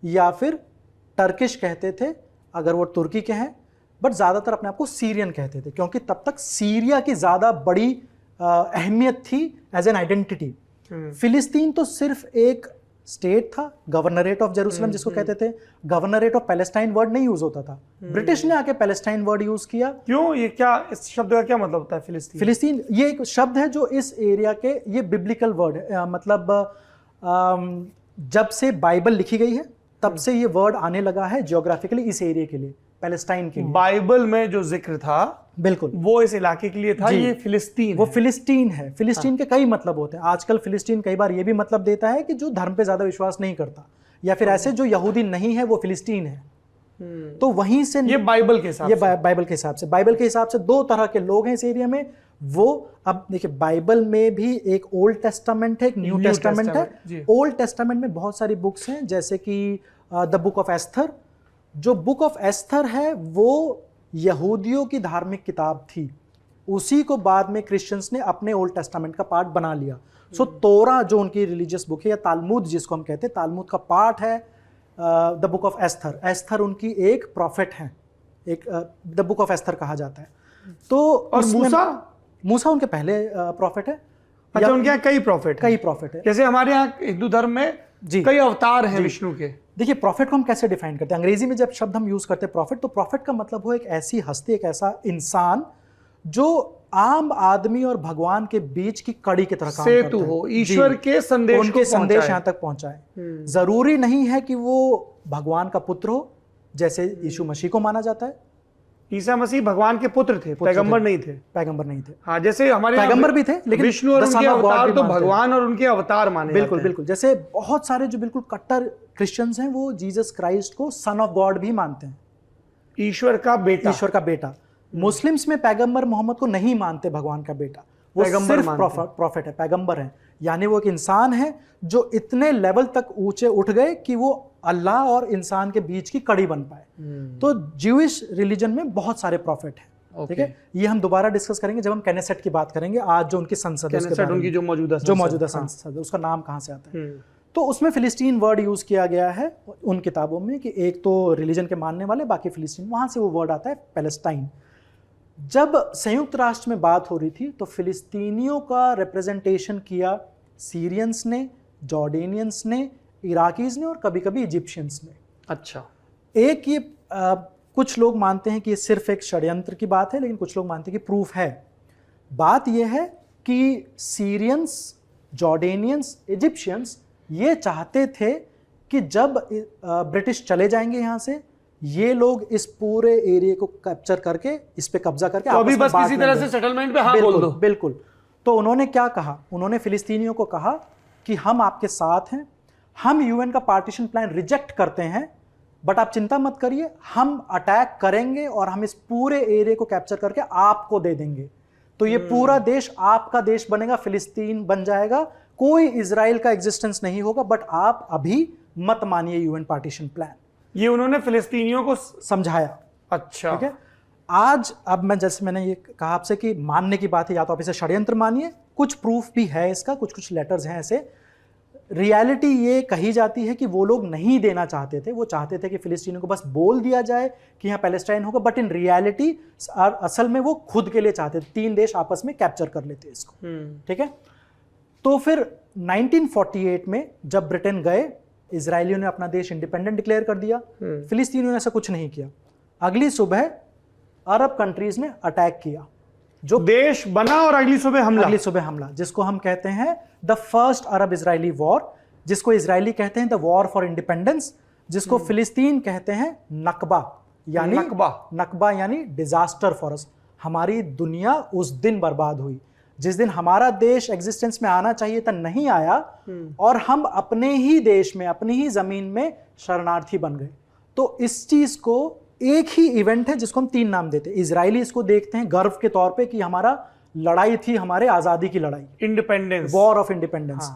या फिर टर्किश कहते थे अगर वो तुर्की के हैं, बट ज़्यादातर अपने आप को सीरियन कहते थे, क्योंकि तब तक सीरिया की ज़्यादा बड़ी अहमियत थी एज एन आइडेंटिटी। फिलिस्तीन तो सिर्फ एक स्टेट था, गवर्नरेट ऑफ जेरूसलम जिसको कहते थे। गवर्नरेट ऑफ पैलेस्टाइन वर्ड नहीं यूज होता था, ब्रिटिश ने आके पैलेस्टाइन वर्ड यूज किया। क्यों? ये क्या, इस शब्द का क्या मतलब होता है फिलिस्तीन? फिलिस्तीन ये एक शब्द है जो इस एरिया के, ये बिब्लिकल वर्ड है, मतलब जब से बाइबल लिखी गई है तब से ये वर्ड आने लगा है जियोग्राफिकली इस एरिया के लिए, पैलेस्टाइन के लिए। बाइबल में जो जिक्र था बिल्कुल वो इस इलाके के लिए था, ये फिलिस्तीन, वो फिलिस्तीन है। फिलिस्तीन के कई मतलब होते हैं। आजकल फिलिस्तीन कई बार ये भी मतलब देता है कि जो धर्म पे ज्यादा विश्वास नहीं करता, या फिर ऐसे जो यहूदी नहीं है वो फिलिस्तीन है। तो वहीं से ये बाइबल के हिसाब से, बाइबल के हिसाब से दो तरह के लोग हैं इस एरिया में। वो अब देखिए, बाइबल में भी एक ओल्ड टेस्टामेंट है, एक न्यू टेस्टामेंट है। ओल्ड टेस्टामेंट में बहुत सारी बुक्स हैं, जैसे कि द बुक ऑफ एस्थर। जो बुक ऑफ एस्थर है वो यहूदियों की धार्मिक किताब थी, उसी को बाद में क्रिश्चियंस ने अपने ओल्ड टेस्टामेंट का पार्ट बना लिया। सो तोरा जो उनकी रिलीजियस बुक है, या तालमुद जिसको हम कहते हैं, तालमुद का पार्ट है the book of Esther. Esther उनकी एक प्रॉफिट है, एक द बुक ऑफ एस्थर कहा जाता है। तो और मूसा उनके पहले प्रॉफिट है। अच्छा, उनके यहाँ कई प्रॉफिट है। जैसे हमारे यहाँ हिंदू धर्म में कई अवतार हैं विष्णु के। देखिए, प्रॉफिट को हम कैसे डिफाइन करते हैं? अंग्रेजी में जब शब्द हम यूज करते हैं प्रॉफिट, तो प्रॉफिट का मतलब हो एक ऐसी हस्ती, एक ऐसा इंसान जो आम आदमी और भगवान के बीच की कड़ी की तरह काम करता है, हो, ईश्वर के संदेश, उनके संदेश यहाँ तक पहुंचाए। जरूरी नहीं है कि वो भगवान का पुत्र हो, जैसे यीशु मसीह को माना जाता है। ईसा मसीह भगवान के पुत्र थे, पैगंबर नहीं थे। हाँ, जैसे हमारे पैगंबर भी थे, लेकिन विष्णु और उनके अवतार तो भगवान और उनके अवतार माने बिल्कुल। जैसे बहुत सारे जो बिल्कुल कट्टर क्रिश्चियंस हैं, वो जीसस क्राइस्ट को सन ऑफ गॉड भी मानते हैं, ईश्वर का बेटा। मुस्लिम्स में पैगंबर मोहम्मद को नहीं मानते भगवान का बेटा, वो सिर्फ प्रॉफिट है, पैगंबर है। यानी वो एक इंसान है जो इतने लेवल तक ऊंचे उठ गए कि वो अल्लाह और इंसान के बीच की कड़ी बन पाए। तो ज्यूइश रिलीजन में बहुत सारे प्रॉफिट हैं, ठीक है। ये हम दोबारा डिस्कस करेंगे जब हम केनेसेट की बात करेंगे। आज जो उनकी संसद है, उनकी जो मौजूदा संसद है, उसका नाम कहाँ से आता है? तो उसमें फिलिस्तीन वर्ड यूज किया गया है उन किताबों में, कि एक तो रिलीजन के मानने वाले, बाकी फिलिस्तीन, वहां से वो वर्ड आता है पैलेस्टाइन। जब संयुक्त राष्ट्र में बात हो रही थी तो फिलिस्तीनियों का रिप्रेजेंटेशन किया सीरियंस ने, जॉर्डेनियंस ने, इराकीज ने और कभी कभी इजिप्शियंस ने। अच्छा। एक ये कुछ लोग मानते हैं कि ये सिर्फ एक षड्यंत्र की बात है, लेकिन कुछ लोग मानते हैं कि प्रूफ है। बात यह है कि सीरियंस, जॉर्डेनियंस, इजिप्शियंस ये चाहते थे कि जब ब्रिटिश चले जाएंगे यहाँ से, ये लोग इस पूरे एरिया को कैप्चर करके इस पे कब्जा करके तो अभी बस किसी तरह से सेटलमेंट पे हाँ बोल दो। बिल्कुल। तो उन्होंने क्या कहा, उन्होंने फिलिस्तीनियों को कहा कि हम आपके साथ हैं, हम यूएन का पार्टीशन प्लान रिजेक्ट करते हैं, बट आप चिंता मत करिए, हम अटैक करेंगे और हम इस पूरे एरिया को कैप्चर करके आपको दे देंगे। तो ये पूरा देश आपका देश बनेगा, फिलिस्तीन बन जाएगा, कोई इजराइल का एग्जिस्टेंस नहीं होगा, बट आप अभी मत मानिए यूएन पार्टीशन प्लान। ये उन्होंने फिलिस्तीनियों को समझाया। अच्छा। ठीक है। आज अब मैं जैसे मैंने ये कहा आपसे कि मानने की बात है, या तो आप इसे षड्यंत्र मानिए, कुछ प्रूफ भी है इसका, कुछ लेटर्स हैं ऐसे। रियलिटी ये कही जाती है कि वो लोग नहीं देना चाहते थे, वो चाहते थे कि फिलिस्तीनियों को बस बोल दिया जाए कि यहाँ पैलेस्टाइन होगा, बट इन रियलिटी असल में वो खुद के लिए चाहते थे, 3 देश आपस में कैप्चर कर लेते इसको। ठीक है। तो फिर 1948 में जब ब्रिटेन गए, इजरायलियों ने अपना देश इंडिपेंडेंट डिक्लेयर कर दिया, फिलिस्तीनियों ने ऐसा कुछ नहीं किया। अगली सुबह अरब कंट्रीज ने अटैक किया, जो देश बना और अगली सुबह हमला, जिसको हम कहते हैं the first Arab Israeli war, जिसको इजरायली कहते हैं द वॉर फॉर इंडिपेंडेंस, जिसको फिलिस्तीन कहते हैं नकबा यानी डिजास्टर फॉर अस। हमारी दुनिया उस दिन बर्बाद हुई जिस दिन हमारा देश एग्जिस्टेंस में आना चाहिए था, नहीं आया, और हम अपने ही देश में, अपनी ही जमीन में शरणार्थी बन गए। तो इस चीज को एक ही इवेंट है जिसको हम 3 नाम देते हैं। इजरायली इसको देखते हैं गर्व के तौर पे कि हमारा लड़ाई थी, हमारे आजादी की लड़ाई, इंडिपेंडेंस, वॉर ऑफ इंडिपेंडेंस।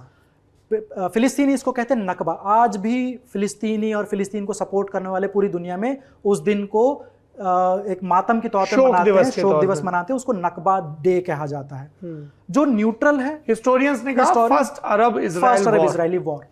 फिलिस्तीनी इसको कहते हैं नकबा। आज भी फिलिस्तीनी और फिलिस्तीन को सपोर्ट करने वाले पूरी दुनिया में उस दिन को एक मातम के तौर पे मनाते हैं, शोक दिवस मनाते हैं, उसको नकबा डे कहा जाता है। जो न्यूट्रल है, हिस्टोरियंस ने कहा फर्स्ट अरब इजराइली वॉर।